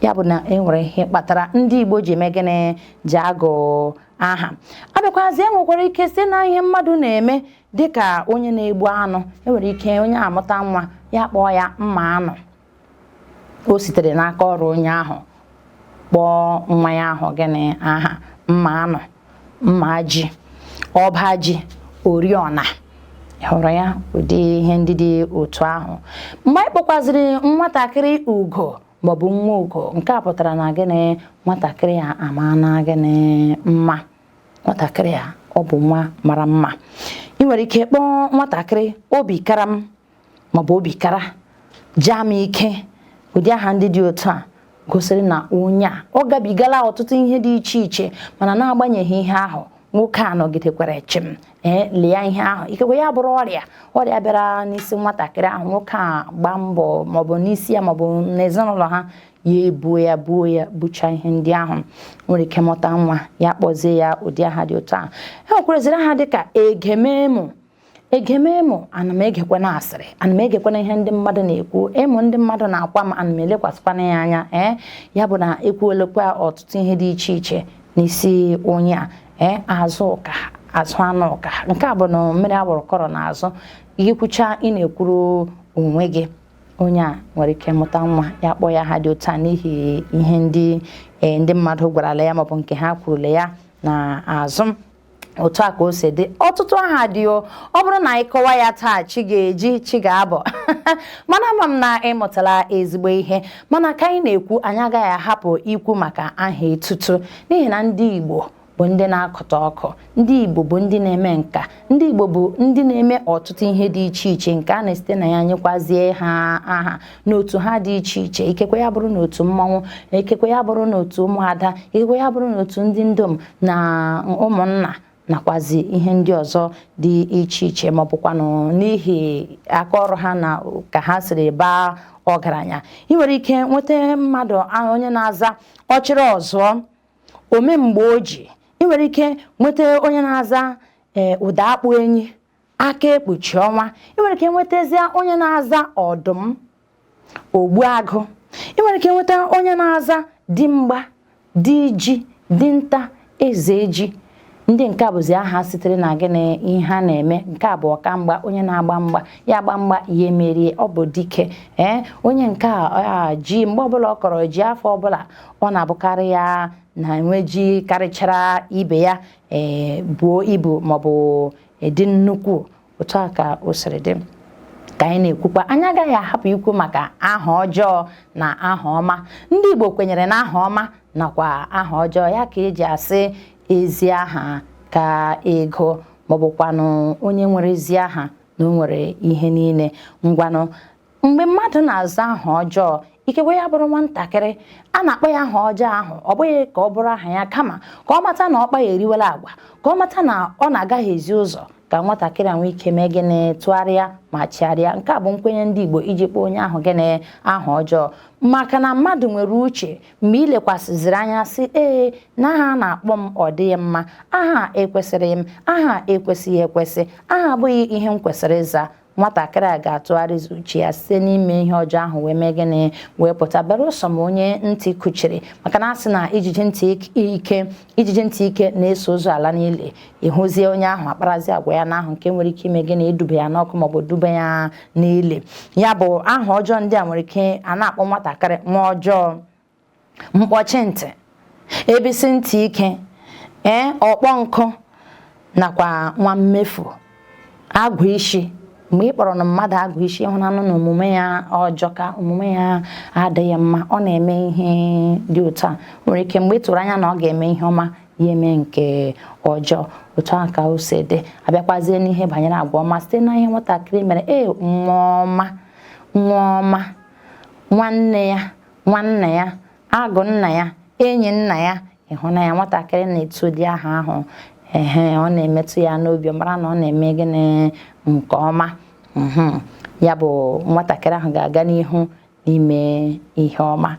Ya bụ na enwere ihe kpatara ndị Igbo ji eme gịnị, ji agụ aha. Abịakwazi enwekwara ike site na ihe mmadụ na-eme dịka onye na-egbu anụ. Enwere ike onye amụta nwa ya kpọọ ya mma anụ. O sitere n'aka ọrụ onye ahụ kpọọ nwa ya ahụ gịnị aha, mma anụ, mma ji, ọba ji, oriọna. Hụrụ ya ụdị ihe ndị dị otu ahụ. Mgbe anyị kpọkwaziri nwatakịrị ugo maọbụ nwa ugo, nke a pụtara na gịnị, nwatakịrị a amaana gịnị mma. Nwatakịrị a ọ bụ nwa mara mma. Ị nwere ike kpọọ nwatakịrị obi kara m maọbụ obi kara, jaa m ike. Ụdị aha ndị dị otu a gosiri na onye a ọ gabigala ọtụtụ ihe dị iche iche, mana na-agbanyeghị ihe ahụ nwoke a nọgidekwara chim lee ihe ahụ. Ikekwe ya bụrụ ọrịa bịara n'isi nwatakịrị ahụ, nwoke a gbaa mbọ maọbụ n'isi ya maọbụ n'ezinụlọ ha ya buo ya bucha ihe ndị ahụ. Nwere ike mụta nwa ya kpọzie ya ụdị aha dị otu ahụ. Enwekwareziri aha dịka egememu. Egememu, ana m egekwana asịrị, ana m egekwana ihe ndị mmadụ na-ekwu, ịmụ ndị mmadụ na-akwa m, ana m elekwasịkwana ya anya. Ya bụ na ekwuolekwa ọtụtụ ihe dị iche iche n'isi onye a. Azụ ụka, azụ anụ ụka. Nke a bụ na mmiri agbụrụ kọrọ n'azụ. Ikwucha ị na-ekwuru onwe gị. Onye a nwere ike mụta nwa ya kpọọ ya ha dị otu a n'ihi ihe ndị mmadụ gwarala ya maọbụ nke ha kwurule ya n'azụ. Otu a ka o si dị. Ọtụtụ aha dị o. Ọ bụrụ na anyị kọwa ya taa, chi ga-eji, chi ga-abọ. Mana ama m na ịmụtala ezigbo ihe. Mana ka anyị na-ekwu, anyị agaghị ahapụ ikwu maka aha etutu n'ihi na ndị Igbo bụ ndị na-akọta ọkụ. Ndị Igbo bụ ndị na-eme nka. Ndị Igbo bụ ndị na-eme ọtụtụ ihe dị iche iche nke a na-esite na ya nyekwazie ha aha n'otu ha dị iche iche. Ikekwe ya bụrụ n'otu mmọnwụ, ikekwe ya bụrụ n'otu ụmụada, ikekwe ya bụrụ n'otu ndị ndom na ụmụnna, nakwazi ihe ndị ọzọ dị iche iche, ma ọ bụkwanụ n'ihi aka ọrụ ha na ka ha siri baa ọgaranya. Ị nwere ike nweta mmadụ onye na-aza ọchịrị ọzụọ, ome mgbe o ji. Ị nwere ike nweta onye na-aza ụda akpụ enyi, aka ekpuchi ọnwa. Ị nwere ike nwetazie onye na-aza ọdụm, ogbu agụ. Ị nwere ike nweta onye na-aza dimgba, dị ji, dinta, eze ji. Ndị nke a bụzi aha sitere na gịnị ihe ha na-eme. Nke a bụ ọkamgba, onye na-agba mgba, ya agba mgba ihe merie, ọ bụ dike. Onye nke a ji mgbe ọbụla ọ kọrọ ji afọ ọbụla, ọ na-abụkarị ya na-enwe ji karịchara ibe ya buo ibu maọbụ dị nnukwu. Otu a ka o siri dị. ka anyị na-ekwukwa anyị agaghị ahapụ ikwu maka aha ọjọọ na aha ọma. Ndị Igbo kwenyere na aha ọma nakwa aha ọjọọ, ya ka eji asị ezi aha ka ego, maọbụkwanụ onye nwere ezi aha na o nwere ihe niile. Ngwanụ, mgbe mmadụ na-aza aha ọjọọ, ikekwe ya bụrụ nwatakịrị, a na-akpọ ya aha ọjọọ ahụ ọ bụghị ka ọ bụrụ aha ya, kama ka ọ mata na ọkpa ya eriwela agwa, ka ọ mata na ọ na-agaghị ezi ụzọ, ka nwatakịrị a nwee ike mee gịnị, tụgharịa ma chigharịa. Nke a bụ nkwenye ndị Igbo iji kpọọ onye ahụ gịnị, aha ọjọọ. Maka na mmadụ nwere uche, mgbe ị lekwasịziri anya sị ee na aha a na-akpọ m ọ dịghị mma, aha ekwesịrị m, aha ekwesịghị ekwesị, aha abụghị ihe m kwesịrị ịza, nwatakịrị a ga-atụgharịzi uche ya site n'ime ihe ọjọọ ahụ wee mee gịnị, wee pụta. Belụsọ ma onye ntị kuchiri, maka na asị na ijiji ntị ike na-eso ụzọ ala niile. Ịhụzie onye ahụ akparazi agwa ya n'ahụ, nke nwere ike ime gịnị, idube ya n'ọkụ maọbụ dube ya n'ile. Ya bụ aha ọjọọ ndị a nwere ike a na-akpọ nwatakịrị nwa ọjọọ, mkpọchi ntị, ebisi ntị ike, ọkpọ nkụ, nakwa nwa mmefu, agwa isi. Mgbe ị kpọrọ na mmadụ agụ isi, ịhụnanụ na omume ya ọjọọ, ka omume ya adịghị mma, ọ na-eme ihe dị otu a, nwere ike mgbe ị tụrụ anya na ọ ga-eme ihe ọma, ya eme nke ọjọọ. Otu a ka o si dị. Abịakwazie n'ihe banyere agwa ọma site na ihe nwatakịrị mere, nwa ọma, nwa ọma, nwanne ya, nwanna ya, agụ nna ya, enyi nna ya. Ịhụna ya nwatakịrị na-etu dị aha ahụ, ọ na-emetụ ya n'obi, mara na ọ na-eme gịnị, nke ọma. Ya bụ nwatakịrị ahụ ga-aga n'ihu n'ime ihe ọma.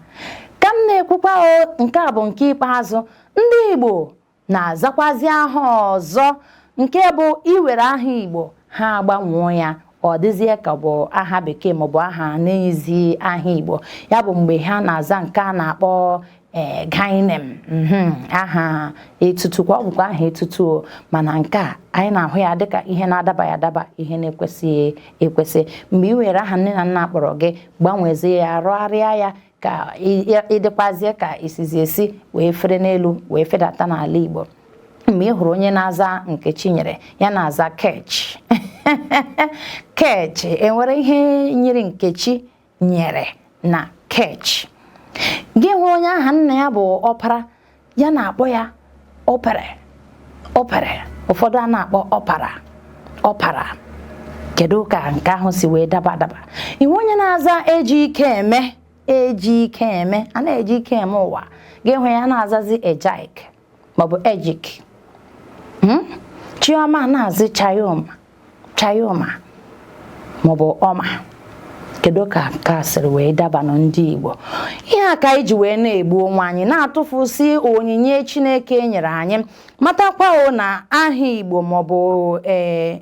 Ka m na-ekwukwa nke a bụ nke ikpeazụ, ndị Igbo na-azakwazi aha ọzọ, nke bụ iwere aha Igbo ha agbanwoo ya ọ dịzie ka ọ bụ aha bekee maọbụ aha na-eyizi aha Igbo. Ya bụ mgbe ha na-aza nke a na-akpọ gainem, aha etutu, kwa ọ bụkwa aha etutu, mana nke a anyị na-ahụ ya dịka ihe na-adaba ya adaba, ihe na-ekwesịghị ekwesị. Mgbe ị were aha nne na nna kpọrọ gị, gbanwezie ya, rụgharịa ya ka ịdịkwazie ka isizi esi, wee fere n'elu wee fedata n'ala Igbo. Mgbe ị hụrụ onye na-aza Nkechi nyere, ya na-aza Kechi Kechi, enwere ihe nyere Nkechi nyere na Kechi. Gị hụ onye aha nna ya bụ ọpara, ya na-akpọ ya opere opere, ụfọdụ a na-akpọ ọpara. Kedu ka nke ahụ si wee daba adaba? Iwe onye na-aza eji ike eme, a na-eji ike eme ụwa, gị hụ ya na-azazi Ejik maọbụ Ejik. Chioma na-azị Chayoma maọbụ Ọma. Kedu ka nke a siri wee daba na ndị Igbo? Ihe a ka anyị ji wee na-egbu onwe anyị, na-atụfusi onyinye Chineke nyere anyị. Matakwa na aha Igbo maọbụ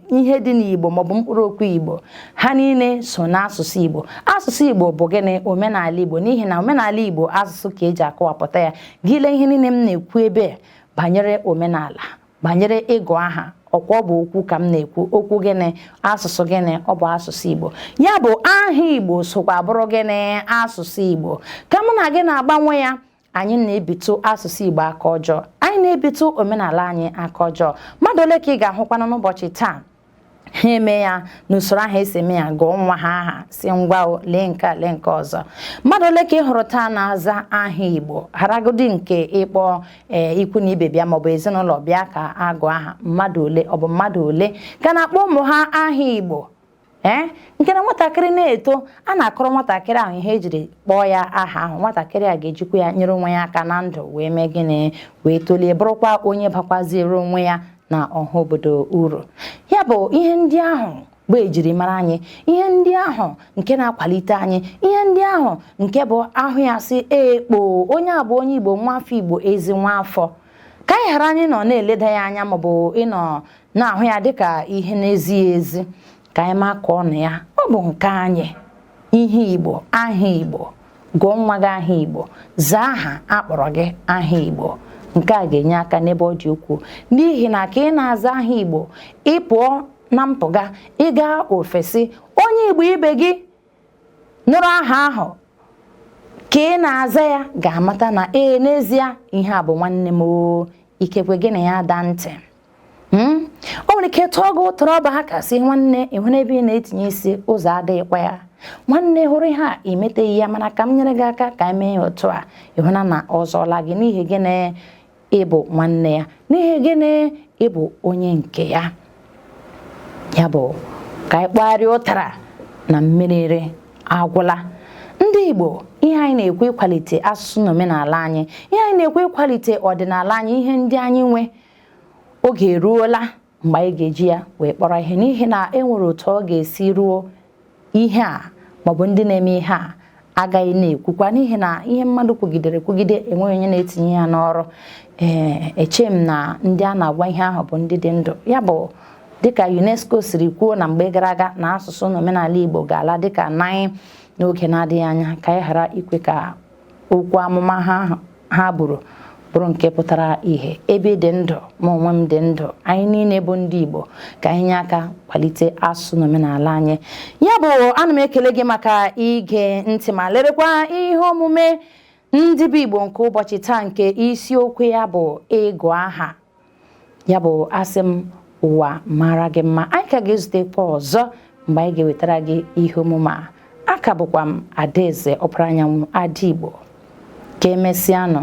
ihe dị n'Igbo maọbụ mkpụrụ okwu Igbo, ha niile so n'asụsụ Igbo. Asụsụ Igbo bụ gịnị? Omenala Igbo. N'ihi na omenala Igbo asụsụ ka eji akọwapụta ya. Gịle ihe niile m na-ekwu ebe banyere omenala, banyere ịgụ aha, ọkwa ọ bụ okwu ka m na-ekwu, okwu gịnị? Asụsụ gịnị? Ọ bụ asụsụ Igbo. Ya bụ aha Igbo sokwa bụrụ gịnị? Asụsụ Igbo. Ka mụ na gị na-agbanwe ya, anyị na-ebitu asụsụ Igbo aka ọjọọ, anyị na-ebitu omenala anyị aka ọjọọ. Mmadụ ole ka ị ga-ahụkwana n'ụbọchị taa ha eme ya n'usoro ahụ esi eme ya, gụọ nwa ha aha, si ngwa lee nke a lee nke ọzọ. Mmadụ ole ka ị hụrụ taa na-aza aha Igbo, haragodi nke ịkpọ ikwu na ibe bịa maọbụ ezinụlọ bịa ka agụ aha? Mmadụ ole? Ọ bụ mmadụ ole ka na-akpọ ụmụ ha aha Igbo? Nke na nwatakịrị na-eto, a na-akọrọ nwatakịrị ahụ ihe ejiri kpọọ ya aha ahụ, nwatakịrị a ga-ejikwa ya nyere onwe ya aka na ndụ, wee mee gịnị? Wee tolie bụrụkwa onye bakwaziere onwe ya na ọha obodo uru. Ya bụ ihe ndị ahụ bụ ejirimara anyị, ihe ndị ahụ nke na-akwalite anyị, ihe ndị ahụ nke bụ ahụ ya si ekpo onye a bụ onye Igbo, nwa afọ Igbo, ezi nwa afọ. Ka anyị ghara anyị nọ na-eleda ya anya maọbụ ịnọ na-ahụ ya dịka ihe na-ezighị ezi, ka anyị makọọ na ya ọ bụ nke anyị. Ihe Igbo, aha Igbo, gụọ nwa gị aha Igbo, zaa aha akpọrọ gị aha Igbo. Nke a ga-enye aka n'ebe ọ dị ukwuu, n'ihi na ka ị na-aza aha Igbo, ị pụọ na mpụga, ị gaa ofesi, onye Igbo ibe gị nụrụ aha ahụ ka ị na-aza ya ga-amata na n'ezie ihe a bụ nwanne m, ikekwe gị na ya da ntị. O nwere ike tụọ gị ụtọrọ ọba ha kasị nwanne ịhụna ebe ị na-etinye isi ụzọ adịghịkwa ya. Nwanne hụrụ ihe a emeteghị ya, mana ka m nyere gị aka ka emee ya otu a, ịhụna na ọ zọọla gị n'ihi gịnị ịbụ nwanne ya, n'ihi gịnị ịbụ onye nke ya. Ya bụ ka anyị kpagharịa ụtara na mmiri agwụla. Ndị Igbo, ihe anyị na-ekwu ịkwalite asụsụ na omenala anyị, ihe anyị na-ekwu ịkwalite ọdịnala anyị, ihe ndị anyị nwe. Oge eruola mgbe anyị ga-eji ya wee kpọrọ ihe, n'ihi na enwere otu ọ ga-esi ruo ihe a maọbụ ndị na-eme ihe a agaghị na-ekwukwa, n'ihi na ihe mmadụ kwugidere enweghị onye na-etinye ya n'ọrụ. Eche m na ndị a na-agwa ihe ahụ bụ ndị dị ndụ. Ya bụ dịka UNESCO siri kwuo na mgbe gara aga na asụsụ na omenala Igbo ga-ala dịka naị n'oge na-adịghị anya, ka anyị ghara ikwe ka okwu amụma ha bụrụ nke pụtara ihe. Ebe dị ndụ, ma onwe m dị ndụ, anyị niile bụ ndị Igbo, ka anyị nye aka kwalite asụsụ na omenala anyị. Ya bụ ana m ekele gị maka ige ntị ma lerekwa ihe omume Ndị bụ Igbo nke ụbọchị taa, nke isiokwu ya bụ ịgụ aha. Ya bụ asị m ụwa mara gị mma. Anyị ka ga-ezutekwa ọzọ mgbe anyị ga-ewetara gị ihe omume a. Aka bụkwa m Adaeze Ọpụrụ Anyanwụ Ada Igbo. Ka emesịanụ.